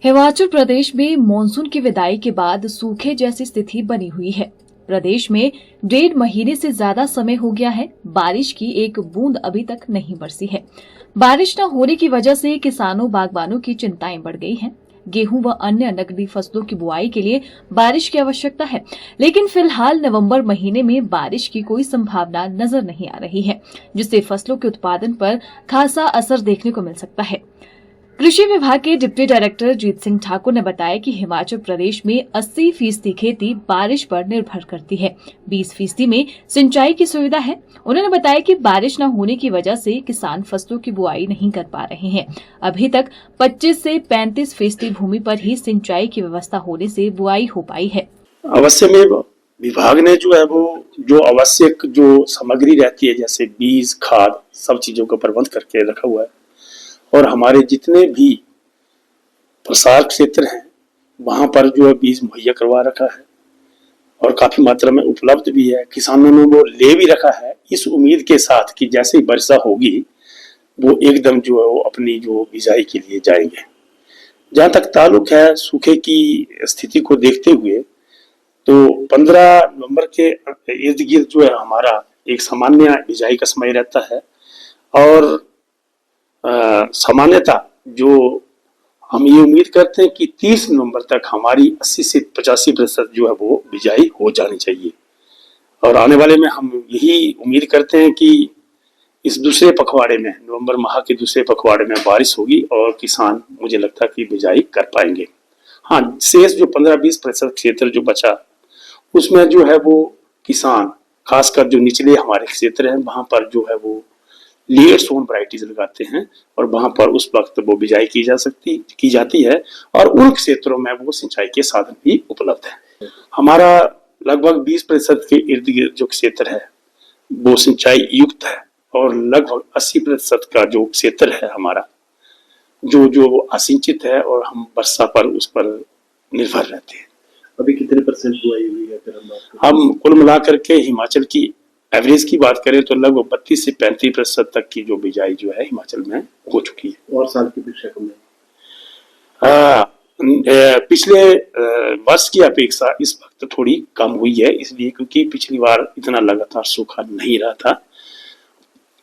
हिमाचल प्रदेश में मानसून की विदाई के बाद सूखे जैसी स्थिति बनी हुई है। प्रदेश में 1.5 महीने से ज्यादा समय हो गया है, बारिश की एक बूंद अभी तक नहीं बरसी है। बारिश न होने की वजह से किसानों बागबानों की चिंताएं बढ़ गई हैं। गेहूं व अन्य नकदी फसलों की बुआई के लिए बारिश की आवश्यकता है, लेकिन फिलहाल नवंबर महीने में बारिश की कोई संभावना नजर नहीं आ रही है, जिससे फसलों के उत्पादन पर खासा असर देखने को मिल सकता है। कृषि विभाग के डिप्टी डायरेक्टर जीत सिंह ठाकुर ने बताया कि हिमाचल प्रदेश में 80% खेती बारिश पर निर्भर करती है, 20% में सिंचाई की सुविधा है। उन्होंने बताया कि बारिश न होने की वजह से किसान फसलों की बुआई नहीं कर पा रहे हैं। अभी तक 25 से 35% भूमि पर ही सिंचाई की व्यवस्था होने से बुआई हो पाई है। अवश्य में विभाग ने जो है वो जो आवश्यक जो सामग्री रहती है, जैसे बीज, खाद, सब चीजों का प्रबंध करके रखा हुआ है। और हमारे जितने भी प्रसार क्षेत्र हैं वहां पर जो है बीज मुहैया करवा रखा है और काफी मात्रा में उपलब्ध भी है। किसानों ने वो ले भी रखा है इस उम्मीद के साथ कि जैसे ही वर्षा होगी वो एकदम जो है वो अपनी जो बिजाई के लिए जाएंगे। जहां तक ताल्लुक है सूखे की स्थिति को देखते हुए, तो 15 नवंबर के इर्द गिर्द जो है हमारा एक सामान्य बिजाई का समय रहता है। और सामान्यतः जो हम ये उम्मीद करते हैं कि 30 नवंबर तक हमारी 80 से 85% जो है वो बिजाई हो जानी चाहिए। और आने वाले में हम यही उम्मीद करते हैं कि इस दूसरे पखवाड़े में, नवंबर माह के दूसरे पखवाड़े में बारिश होगी और किसान मुझे लगता है कि बिजाई कर पाएंगे। हाँ, शेष जो 15-20% क्षेत्र जो बचा उसमें जो है वो किसान खासकर जो निचले हमारे क्षेत्र हैं वहां पर जो है वो लेयर सोन वैरायटीज लगाते हैं और वहां पर उस वक्त वो बिजाई की जाती है और उन क्षेत्रों में वो सिंचाई के साधन भी उपलब्ध है। हमारा लगभग 20% के इर्द गिर्द जो क्षेत्र है वो सिंचाई युक्त है और लगभग 80% का जो क्षेत्र है हमारा जो असिंचित है और हम वर्षा पर उस पर निर्भर रहते हैं। अभी कितने परसेंट बुआई हुई है? हम कुल मिलाकर के हिमाचल की एवरेज की बात करें तो लगभग 32 से 35% तक की जो बिजाई जो है हिमाचल में हो चुकी है। और साल की अपेक्षा कम है। पिछले वर्ष की अपेक्षा इस वक्त थोड़ी कम हुई है, इसलिए क्योंकि पिछली बार इतना लगातार सूखा नहीं रहा था।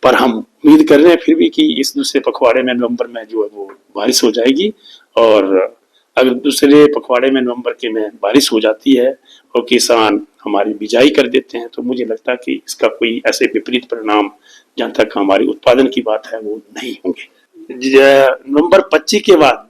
पर हम उम्मीद कर रहे हैं फिर भी कि इस दूसरे पखवाड़े में नवंबर में जो है वो बारिश हो जाएगी। और अगर दूसरे पखवाड़े में नवंबर के में बारिश हो जाती है और किसान हमारी बिजाई कर देते हैं तो मुझे लगता है कि इसका कोई ऐसे विपरीत परिणाम जहां तक हमारी उत्पादन की बात है वो नहीं होंगे। नवंबर 25 के बाद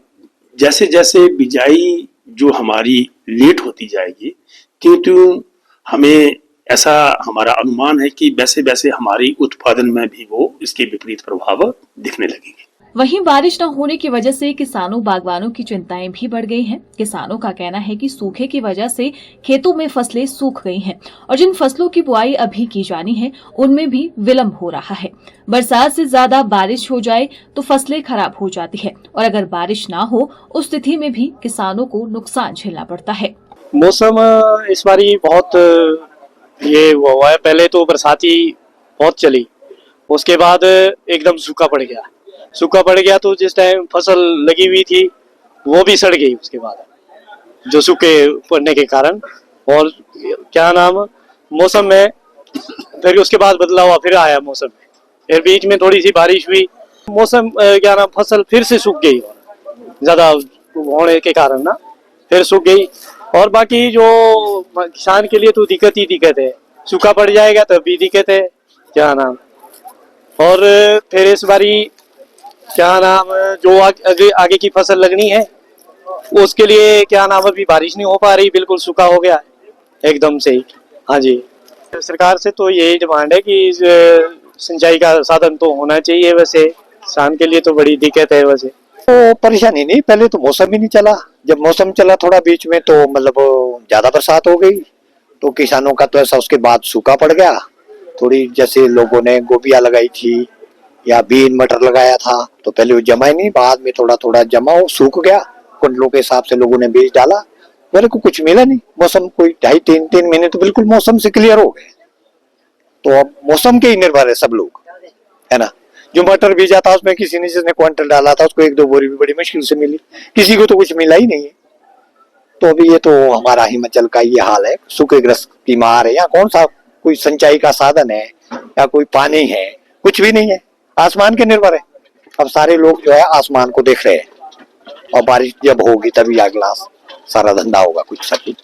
जैसे जैसे बिजाई जो हमारी लेट होती जाएगी, क्यों हमें ऐसा हमारा अनुमान है कि वैसे वैसे हमारी उत्पादन में भी वो इसके विपरीत प्रभाव दिखने लगेंगे। वहीं बारिश न होने की वजह से किसानों बागवानों की चिंताएं भी बढ़ गई हैं। किसानों का कहना है कि सूखे की वजह से खेतों में फसलें सूख गई हैं और जिन फसलों की बुआई अभी की जानी है उनमें भी विलंब हो रहा है। बरसात से ज्यादा बारिश हो जाए तो फसलें खराब हो जाती है और अगर बारिश न हो उस स्थिति में भी किसानों को नुकसान झेलना पड़ता है। मौसम इस बारी बहुत ये हुआ है। पहले तो बरसाती बहुत चली, उसके बाद एकदम सूखा पड़ गया तो जिस टाइम फसल लगी हुई थी वो भी सड़ गई उसके बाद जो सूखे पड़ने के कारण। और क्या नाम मौसम में फिर उसके बाद बदलाव फिर आया मौसम में, फिर बीच में थोड़ी सी बारिश हुई, मौसम क्या नाम फसल फिर से सूख गई ज्यादा होने के कारण ना, फिर सूख गई। और बाकी जो किसान के लिए तो दिक्कत है, सूखा पड़ जाएगा तब भी दिक्कत है क्या नाम। और फिर इस बारी क्या नाम जो आगे की फसल लगनी है उसके लिए क्या नाम अभी बारिश नहीं हो पा रही, बिल्कुल सूखा हो गया एकदम से ही। हाँ जी, सरकार से तो यही डिमांड है कि सिंचाई का साधन तो होना चाहिए। वैसे किसान के लिए तो बड़ी दिक्कत है। वैसे तो परेशानी नहीं, पहले तो मौसम ही नहीं चला, जब मौसम चला थोड़ा बीच में तो मतलब ज्यादा बरसात हो गई तो किसानों का तो ऐसा, उसके बाद सूखा पड़ गया। थोड़ी जैसे लोगों ने गोभियां लगाई थी या बीन मटर लगाया था तो पहले वो जमा ही नहीं, बाद में थोड़ा थोड़ा जमा हो सूख गया। कुंटलों के हिसाब से लोगों ने बीज डाला, मेरे को कुछ मिला नहीं। मौसम कोई 2.5-3 महीने तो बिल्कुल मौसम से क्लियर हो गए। तो अब मौसम के ही निर्भर है सब लोग, है ना। जो मटर बीजा था उसमें किसी ने जिसने क्विंटल डाला था उसको 1-2 बोरी भी बड़ी मुश्किल से मिली, किसी को तो कुछ मिला ही नहीं है। तो अभी ये तो हमारा हिमाचल का ये हाल है, सूखेग्रस्त की मार है। यहाँ कौन सा कोई सिंचाई का साधन है या कोई पानी है, कुछ भी नहीं है, आसमान के निर्भर है। अब सारे लोग जो है आसमान को देख रहे हैं, और बारिश जब होगी तभी अगला सारा धंधा होगा कुछ सही।